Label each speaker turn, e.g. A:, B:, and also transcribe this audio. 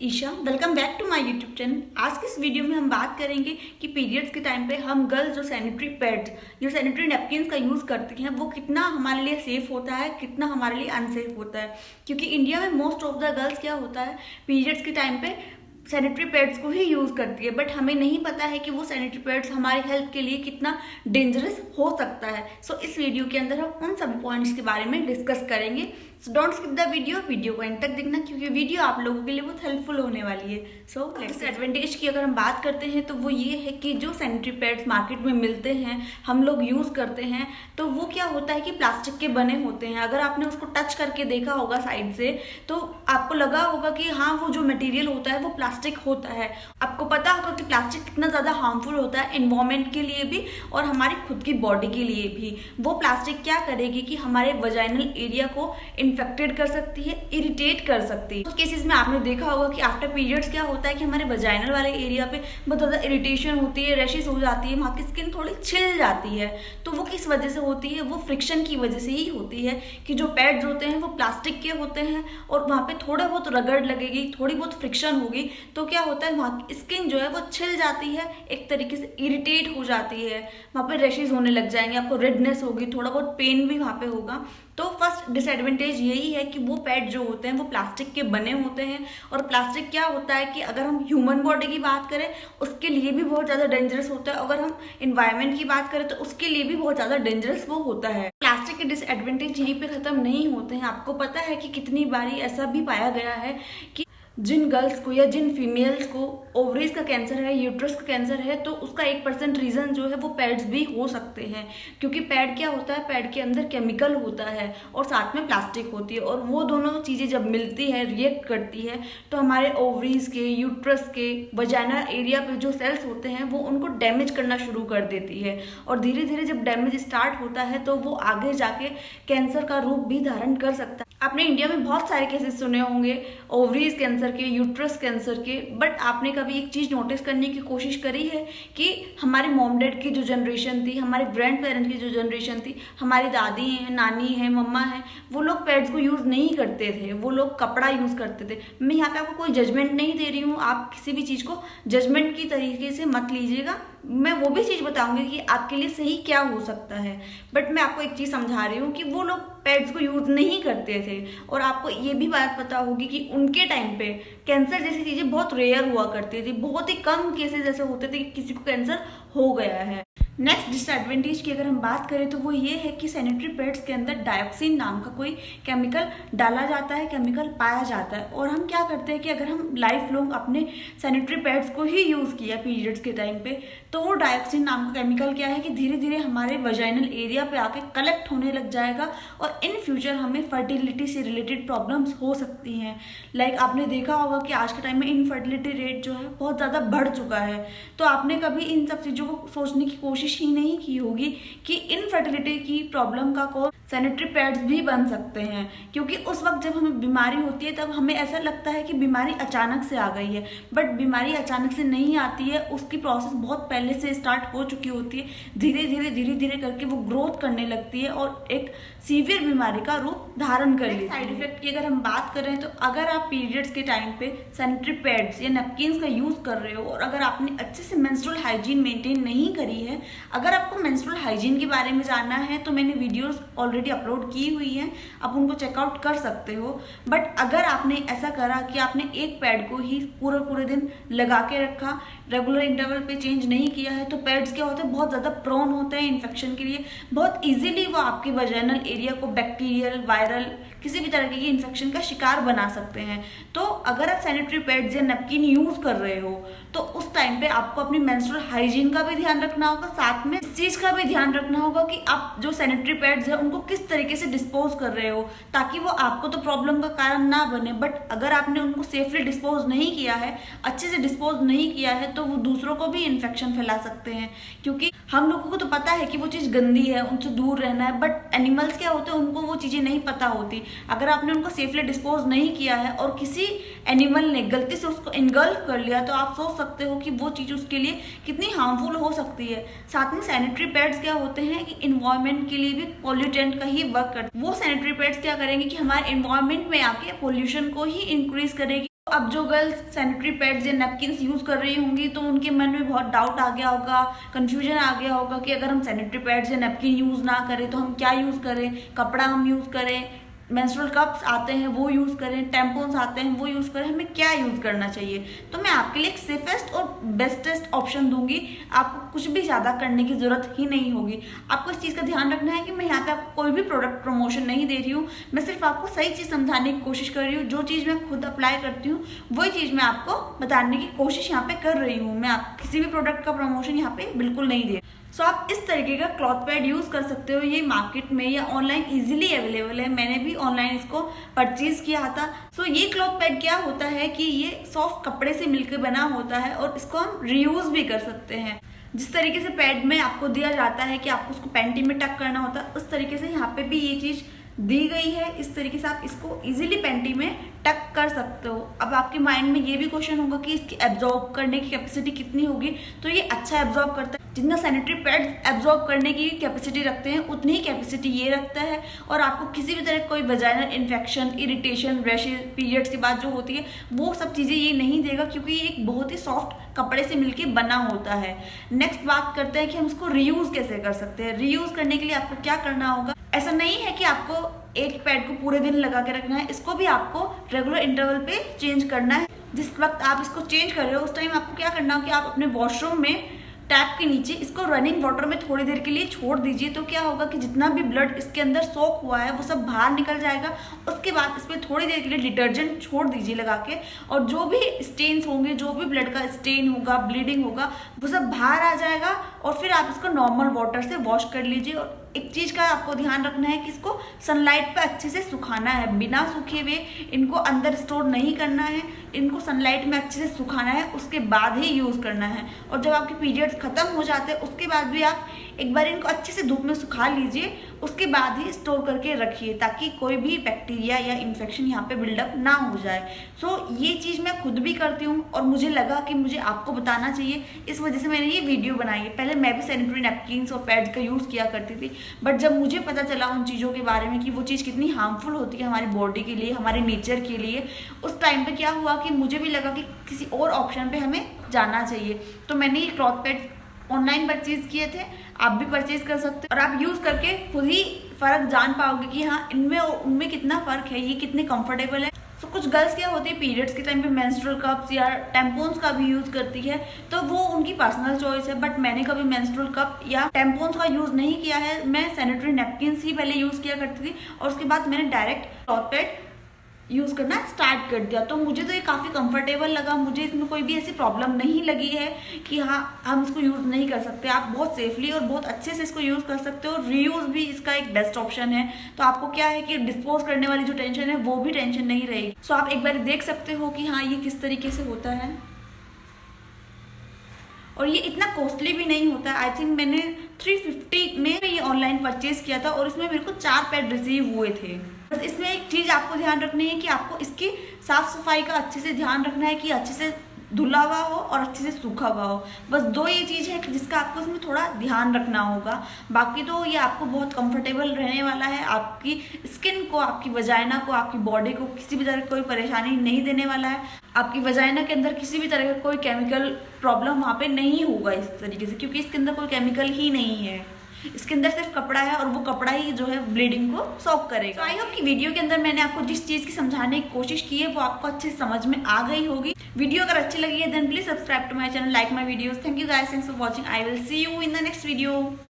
A: Isha, welcome back to my YouTube channel. आज के इस वीडियो में हम बात करेंगे कि पीरियड्स के टाइम पे हम गर्ल्स जो सैनिटरी पैड्स, जो सैनिटरी नैपकिन्स का यूज़ करती हैं, वो कितना हमारे लिए सेफ होता है, कितना हमारे लिए अनसेफ होता है। क्योंकि इंडिया में मोस्ट ऑफ द गर्ल्स क्या होता है, पीरियड्स के टाइम पे सैनिटरी पैड्स को ही यूज़ करती है, बट हमें नहीं पता है कि वो सैनिटरी पैड्स हमारी हेल्थ के लिए कितना डेंजरस हो सकता है। सो इस वीडियो के अंदर हम उन सभी पॉइंट्स के बारे में डिस्कस करेंगे। So don't skip the video को एंड तक देखना, क्योंकि वीडियो आप लोगों के लिए बहुत हेल्पफुल होने वाली है। सो डिसएडवांटेज की अगर हम बात करते हैं तो वो ये है कि जो सैनिटरी पैड्स मार्केट में मिलते हैं, हम लोग यूज़ करते हैं, तो वो क्या होता है कि प्लास्टिक के बने होते हैं। अगर आपने उसको टच करके देखा होगा साइड से, तो आपको लगा होगा कि हाँ, वो जो मटेरियल होता है वो प्लास्टिक होता है। आपको पता होगा कि प्लास्टिक कितना ज़्यादा हार्मफुल होता है एनवायरमेंट के लिए भी और हमारी खुद की बॉडी के लिए भी। वो प्लास्टिक क्या करेगी कि हमारे वजाइनल एरिया को इन्फेक्टेड कर सकती है, इरिटेट कर सकती है। कुछ केसेस में आपने देखा होगा कि आफ्टर पीरियड्स क्या होता है कि हमारे वजाइनल वाले एरिया पे बहुत ज़्यादा इरिटेशन होती है, रैशेस हो जाती है, वहाँ की स्किन थोड़ी छिल जाती है। तो वो किस वजह से होती है? वो फ्रिक्शन की वजह से ही होती है कि जो पैड्स होते हैं वो प्लास्टिक के होते हैं और वहाँ पे थोड़ा बहुत रगड़ लगेगी, थोड़ी बहुत फ्रिक्शन होगी, तो क्या होता है वहाँ की स्किन जो है वो छिल जाती है, एक तरीके से इरिटेट हो जाती है, वहाँ पे रैशेस होने लग जाएंगे, आपको रेडनेस होगी, थोड़ा बहुत पेन भी वहाँ पे होगा। तो फर्स्ट डिसएडवांटेज यही है कि वो पैड जो होते हैं वो प्लास्टिक के बने होते हैं। और प्लास्टिक क्या होता है कि अगर हम ह्यूमन बॉडी की बात करें उसके लिए भी बहुत ज़्यादा डेंजरस होता है, अगर हम इन्वायरमेंट की बात करें तो उसके लिए भी बहुत ज़्यादा डेंजरस वो होता है। प्लास्टिक के डिसएडवांटेज यहीं पे ख़त्म नहीं होते हैं। आपको पता है कि कितनी बारी ऐसा भी पाया गया है कि जिन गर्ल्स को या जिन फीमेल्स को ओवरीज का कैंसर है, यूट्रस का कैंसर है, तो उसका 1% रीज़न जो है वो पैड्स भी हो सकते हैं। क्योंकि पैड क्या होता है, पैड के अंदर केमिकल होता है और साथ में प्लास्टिक होती है, और वो दोनों चीज़ें जब मिलती है, रिएक्ट करती है, तो हमारे ओवरीज के, यूट्रस के, वजाइना एरिया पे जो सेल्स होते हैं वो उनको डैमेज करना शुरू कर देती है। और धीरे धीरे जब डैमेज स्टार्ट होता है तो वो आगे जाके कैंसर का रूप भी धारण कर सकता है। आपने इंडिया में बहुत सारे केसेस सुने होंगे ओवरीज कैंसर के, यूट्रस कैंसर के, बट आपने कभी एक चीज़ नोटिस करने की कोशिश करी है कि हमारे मॉम डैड की जो जनरेशन थी, हमारे ग्रैंड पेरेंट्स की जो जनरेशन थी, हमारी दादी हैं, नानी हैं, मम्मा हैं, वो लोग पैड्स को यूज़ नहीं करते थे, वो लोग कपड़ा यूज़ करते थे। मैं यहाँ पे आपको कोई जजमेंट नहीं दे रही हूँ, आप किसी भी चीज़ को जजमेंट की तरीके से मत लीजिएगा। मैं वो भी चीज़ बताऊंगी कि आपके लिए सही क्या हो सकता है, बट मैं आपको एक चीज़ समझा रही हूँ कि वो लोग पैड्स को यूज़ नहीं करते थे। और आपको ये भी बात पता होगी कि उनके टाइम पे कैंसर जैसी चीज़ें बहुत रेयर हुआ करती थी, बहुत ही कम केसेस ऐसे होते थे कि किसी को कैंसर हो गया है। नेक्स्ट डिसएडवांटेज की अगर हम बात करें तो वो ये है कि सैनिटरी पैड्स के अंदर डायोक्सिन नाम का कोई केमिकल डाला जाता है, केमिकल पाया जाता है। और हम क्या करते हैं कि अगर हम लाइफ लॉन्ग अपने सैनिटरी पैड्स को ही यूज़ किया पीरियड्स के टाइम पे, तो वो डायोक्सिन नाम का केमिकल क्या है कि धीरे धीरे हमारे वजाइनल एरिया पे आके कलेक्ट होने लग जाएगा और इन फ्यूचर हमें फर्टिलिटी से रिलेटेड प्रॉब्लम्स हो सकती हैं। लाइक आपने देखा होगा कि आज के टाइम में इनफर्टिलिटी रेट जो है बहुत ज़्यादा बढ़ चुका है। तो आपने कभी इन सब चीज़ों को सोचने की कोशिश ही नहीं की होगी कि इनफर्टिलिटी की प्रॉब्लम का कॉज सैनिटरी पैड्स भी बन सकते हैं। क्योंकि उस वक्त जब हमें बीमारी होती है तब हमें ऐसा लगता है कि बीमारी अचानक से आ गई है, बट बीमारी अचानक से नहीं आती है, उसकी प्रोसेस बहुत पहले से स्टार्ट हो चुकी होती है। धीरे धीरे करके वो ग्रोथ करने लगती है और एक सीवियर बीमारी का रूप धारण कर लेती है। साइड इफेक्ट की अगर हम बात करें तो अगर आप पीरियड्स के टाइम पे सैनिटरी पैड्स या नैपकिन्स का यूज़ कर रहे हो और अगर आपने अच्छे से मेंस्ट्रुअल हाइजीन मेंटेन नहीं करी है, अगर आपको मेंस्ट्रुअल हाइजीन के बारे में जानना है तो मैंने वीडियोस ऑलरेडी अपलोड की हुई हैं, आप उनको चेकआउट कर सकते हो। बट अगर आपने ऐसा करा कि आपने एक पैड को ही पूरे दिन लगा के रखा, रेगुलर इंटरवल पे चेंज नहीं किया है, तो पैड्स क्या होते हैं, बहुत ज़्यादा प्रोन होते हैं इन्फेक्शन के लिए। बहुत ईजिली वो आपके वजाइनल एरिया को बैक्टीरियल, वायरल, किसी भी तरह की इन्फेक्शन का शिकार बना सकते हैं। तो अगर आप सैनिटरी पैड्स या नैपकिन यूज़ कर रहे हो तो उस टाइम पे आपको अपनी मेंस्ट्रुअल हाइजीन का भी ध्यान रखना होगा, साथ में इस चीज़ का भी ध्यान रखना होगा कि आप जो सैनिटरी पैड्स है उनको किस तरीके से डिस्पोज कर रहे हो, ताकि वो आपको तो प्रॉब्लम का कारण ना बने। बट अगर आपने उनको सेफली डिस्पोज नहीं किया है, अच्छे से डिस्पोज नहीं किया है, तो वो दूसरों को भी इन्फेक्शन फैला सकते हैं। क्योंकि हम लोगों को तो पता है कि वो चीज़ गंदी है, उनसे दूर रहना है, बट एनिमल्स क्या होते हैं, उनको वो चीज़ें नहीं पता होती। अगर आपने उनको सेफली डिस्पोज नहीं किया है और किसी एनिमल ने गलती से उसको इनगल्फ कर लिया, तो आप सोच सकते हो कि वो चीज़ उसके लिए कितनी हार्मफुल हो सकती है। साथ में सैनिटरी पैड्स क्या होते हैं कि इन्वायरमेंट के लिए भी पॉल्यूटेंट का ही वर्क करते हैं। वो सैनिटरी पैड्स क्या करेंगे कि हमारे इन्वायरमेंट में आके पोल्यूशन को ही इंक्रीज करेगी अब जो गर्ल्स सैनिटरी पैड्स या नैपकिन्स यूज़ कर रही होंगी तो उनके मन में बहुत डाउट आ गया होगा, कन्फ्यूजन आ गया होगा कि अगर हम सैनिटरी पैड्स या नैपकिन यूज़ ना करें तो हम क्या यूज़ करें, कपड़ा हम यूज़ करें, मेंस्ट्रुअल कप्स आते हैं वो यूज़ करें, टैम्पॉन्स आते हैं वो यूज़ करें, हमें क्या यूज़ करना चाहिए। तो मैं आपके लिए एक सेफेस्ट और बेस्टेस्ट ऑप्शन दूंगी, आपको कुछ भी ज़्यादा करने की ज़रूरत ही नहीं होगी। आपको इस चीज़ का ध्यान रखना है कि मैं यहाँ पे आपको कोई भी प्रोडक्ट प्रमोशन नहीं दे रही हूँ, मैं सिर्फ आपको सही चीज़ समझाने की कोशिश कर रही हूँ। जो चीज़ मैं खुद अप्लाई करती हूँ वही चीज़ मैं आपको बताने की कोशिश यहाँ पे कर रही हूँ। मैं आप किसी भी प्रोडक्ट का प्रमोशन यहाँ पे बिल्कुल नहीं दे। सो आप इस तरीके का क्लॉथ पैड यूज़ कर सकते हो, ये मार्केट में या ऑनलाइन इजीली अवेलेबल है। मैंने भी ऑनलाइन इसको परचेज किया था। सो ये क्लॉथ पैड क्या होता है कि ये सॉफ्ट कपड़े से मिलकर बना होता है और इसको हम रीयूज भी कर सकते हैं। जिस तरीके से पैड में आपको दिया जाता है कि आपको उसको पैंटी में टक करना होता है, उस तरीके से यहाँ पे भी ये चीज़ दी गई है। इस तरीके से आप इसको इजीली पैंटी में टक कर सकते हो। अब आपके माइंड में ये भी क्वेश्चन होगा कि इसकी एब्जॉर्ब करने की कैपेसिटी कितनी होगी, तो ये अच्छा एब्जॉर्ब करता है। जितना सैनिटरी पैड्स एब्जॉर्ब करने की कैपेसिटी रखते हैं उतनी ही कैपेसिटी ये रखता है और आपको किसी भी तरह कोई vaginal infection, irritation, rashes, periods की बात जो होती है वो सब चीज़ें ये नहीं देगा, क्योंकि ये एक बहुत ही सॉफ्ट कपड़े से मिलके बना होता है। नेक्स्ट बात करते हैं कि हम इसको रीयूज कैसे कर सकते हैं। रीयूज करने के लिए आपको क्या करना होगा, ऐसा नहीं है कि आपको एक पैड को पूरे दिन लगा के रखना है, इसको भी आपको रेगुलर इंटरवल पे चेंज करना है। जिस वक्त आप इसको चेंज कर रहे हो उस टाइम आपको क्या करना हो कि आप अपने वॉशरूम में टैप के नीचे इसको रनिंग वाटर में थोड़ी देर के लिए छोड़ दीजिए। तो क्या होगा कि जितना भी ब्लड इसके अंदर सोक हुआ है वो सब बाहर निकल जाएगा। उसके बाद इस पर थोड़ी देर के लिए डिटर्जेंट छोड़ दीजिए लगा के, और जो भी स्टेन्स होंगे, जो भी ब्लड का स्टेन होगा, ब्लीडिंग होगा, वो सब बाहर आ जाएगा और फिर आप इसको नॉर्मल वाटर से वॉश कर लीजिए। और एक चीज़ का आपको ध्यान रखना है कि इसको सनलाइट पे अच्छे से सुखाना है, बिना सूखे हुए इनको अंदर स्टोर नहीं करना है, इनको सनलाइट में अच्छे से सुखाना है, उसके बाद ही यूज़ करना है। और जब आपके पीरियड्स खत्म हो जाते हैं उसके बाद भी आप एक बार इनको अच्छे से धूप में सुखा लीजिए, उसके बाद ही स्टोर करके रखिए ताकि कोई भी बैक्टीरिया या इन्फेक्शन यहाँ पे बिल्डअप ना हो जाए। सो ये चीज़ मैं खुद भी करती हूँ और मुझे लगा कि मुझे आपको बताना चाहिए, इस वजह से मैंने ये वीडियो बनाई है। पहले मैं भी सैनिटरी नैपकिन्स और पैड्स का यूज़ किया करती थी, बट जब मुझे पता चला उन चीज़ों के बारे में कि वो चीज़ कितनी हार्मफुल होती है हमारी बॉडी के लिए, हमारे नेचर के लिए, उस टाइम पे क्या हुआ कि मुझे भी लगा कि किसी और ऑप्शन पे हमें जाना चाहिए। तो मैंने ये क्लॉथ पैड ऑनलाइन परचेज किए थे, आप भी परचेज कर सकते हो और आप यूज़ करके खुद ही फ़र्क जान पाओगे कि हाँ इनमें और उनमें कितना फ़र्क है, ये कितने कंफर्टेबल है। तो कुछ गर्ल्स क्या होती है पीरियड्स के टाइम पे मेंस्ट्रुअल कप्स या टैम्पॉन्स का भी यूज़ करती है, तो वो उनकी पर्सनल चॉइस है। बट मैंने कभी मेंस्ट्रुअल कप या टैम्पॉन्स का यूज़ नहीं किया है। मैं सैनिटरी नैपकिन्स ही पहले यूज़ किया करती थी और उसके बाद मैंने डायरेक्ट क्लॉथ पैड यूज़ करना स्टार्ट कर दिया। तो मुझे तो ये काफ़ी कंफर्टेबल लगा, मुझे इसमें कोई भी ऐसी प्रॉब्लम नहीं लगी है कि हाँ हम इसको यूज़ नहीं कर सकते। आप बहुत सेफली और बहुत अच्छे से इसको यूज़ कर सकते हो। रीयूज़ भी इसका एक बेस्ट ऑप्शन है। तो आपको क्या है कि डिस्पोज करने वाली जो टेंशन है वो भी टेंशन नहीं रहेगी। सो आप एक बार देख सकते हो कि हाँ ये किस तरीके से होता है और ये इतना कॉस्टली भी नहीं होता है। आई थिंक मैंने 350 में ये ऑनलाइन परचेज किया था और इसमें मेरे को 4 पैड रिसीव हुए थे। बस इसमें एक चीज़ आपको ध्यान रखनी है कि आपको इसकी साफ़ सफाई का अच्छे से ध्यान रखना है कि अच्छे से धुला हुआ हो और अच्छे से सूखा हुआ हो। बस 2 ये चीज़ है कि जिसका आपको इसमें थोड़ा ध्यान रखना होगा। बाकी तो ये आपको बहुत कंफर्टेबल रहने वाला है, आपकी स्किन को, आपकी वजाइना को, आपकी बॉडी को किसी भी तरह की कोई परेशानी नहीं देने वाला है। आपकी वजाइना के अंदर किसी भी तरह का कोई केमिकल प्रॉब्लम वहाँ पे नहीं होगा इस तरीके से, क्योंकि इसके अंदर कोई केमिकल ही नहीं है। इसके अंदर सिर्फ कपड़ा है और वो कपड़ा ही जो है ब्लीडिंग को सॉक करेगा। आई होप कि वीडियो के अंदर मैंने आपको जिस चीज़ की समझाने की कोशिश की है वो आपको अच्छे से समझ में आ गई होगी। वीडियो अगर अच्छी लगी है then please subscribe to my channel, like my videos. Thank you guys, thanks for watching. I will see you in the next video.